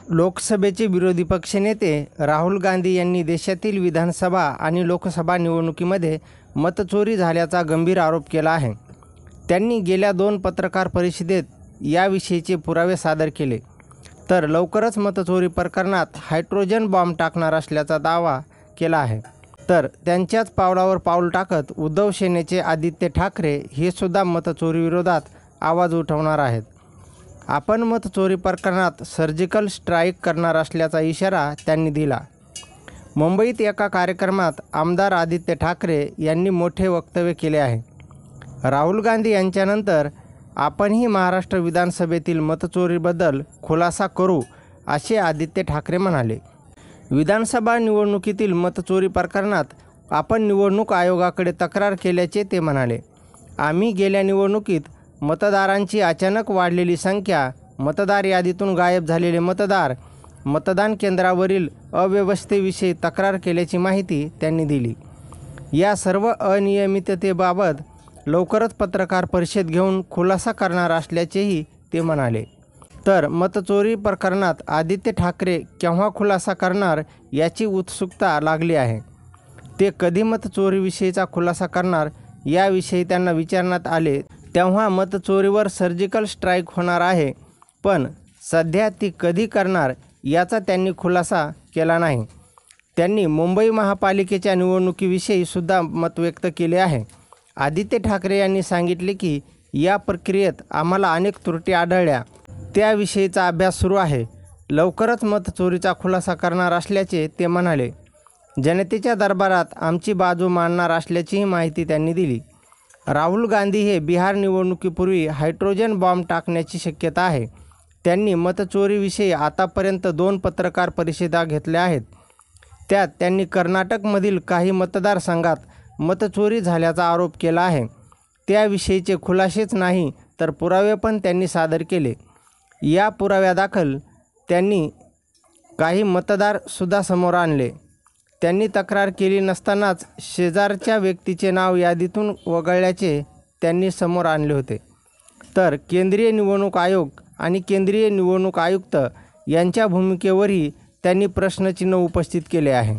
लोकसभेचे विरोधी पक्षनेते राहुल गांधी यांनी देशातील विधानसभा आणि लोकसभा निवडणुकीमध्ये मतचोरी झाल्याचा गंभीर आरोप केला आहे. त्यांनी गेल्या 2 पत्रकार परिषदेत याविषयीचे पुरावे सादर केले. तर लवकरच मतचोरी प्रकरणात हायड्रोजन बॉम्ब टाकणार असल्याचा दावा केला आहे. तर त्यांच्याच पावलावर पाऊल टाकत उद्धव सेनेचे आदित्य ठाकरे हे सुद्धा मतचोरीविरोधात आवाज उठवणार आहेत. आपण मतचोरी प्रकरणात सर्जिकल स्ट्राईक करणार असल्याचा इशारा त्यांनी दिला. मुंबईत एका कार्यक्रमात आमदार आदित्य ठाकरे यांनी मोठे वक्तव्य केले आहे. राहुल गांधी यांच्यानंतर आपणही महाराष्ट्र विधानसभेतील मतचोरीबद्दल खुलासा करू, असे आदित्य ठाकरे म्हणाले. विधानसभा निवडणुकीतील मतचोरी प्रकरणात आपण निवडणूक आयोगाकडे तक्रार केल्याचे ते म्हणाले. आम्ही गेल्या निवडणुकीत मतदारांची अचानक वाढलेली संख्या, मतदार यादीतून गायब झालेले मतदार, मतदान केंद्रावरील अव्यवस्थेविषयी तक्रार केल्याची माहिती त्यांनी दिली. या सर्व अनियमिततेबाबत लवकरच पत्रकार परिषद घेऊन खुलासा करणार असल्याचेही ते म्हणाले. तर मतचोरी प्रकरणात आदित्य ठाकरे केव्हा खुलासा करणार याची उत्सुकता लागली आहे. ते कधी मतचोरीविषयीचा खुलासा करणार याविषयी त्यांना विचारण्यात आले तेव्हा मतचोरीवर सर्जिकल स्ट्राईक होणार आहे, पण सध्या ती कधी करणार याचा त्यांनी खुलासा केला नाही. त्यांनी मुंबई महापालिकेच्या निवडणुकीविषयी सुद्धा मत व्यक्त केले आहे. आदित्य ठाकरे यांनी सांगितले की या प्रक्रियेत आम्हाला अनेक त्रुटी आढळल्या, त्याविषयीचा अभ्यास सुरू आहे. लवकरच मतचोरीचा खुलासा करणार असल्याचे ते म्हणाले. जनतेच्या दरबारात आमची बाजू मांडणार असल्याचीही माहिती त्यांनी दिली. राहुल गांधी हे बिहार निवडणुकीपूर्वी हायड्रोजन बॉम्ब टाकण्याची शक्यता आहे. त्यांनी मतचोरीविषयी आतापर्यंत 2 पत्रकार परिषदा घेतल्या आहेत. त्यात त्यांनी कर्नाटकमधील काही मतदारसंघात मतचोरी झाल्याचा आरोप केला आहे. त्याविषयीचे खुलासेच नाही तर पुरावे पण त्यांनी सादर केले. या पुराव्यादाखल त्यांनी काही मतदारसुद्धा समोर आणले. त्यांनी तक्रार केली नसतानाच शेजारच्या व्यक्तीचे नाव यादीतून वगळल्याचे त्यांनी समोर आणले होते. तर केंद्रीय निवडणूक आयोग आणि केंद्रीय निवडणूक आयुक्त यांच्या भूमिकेवरही त्यांनी प्रश्नचिन्ह उपस्थित केले आहे.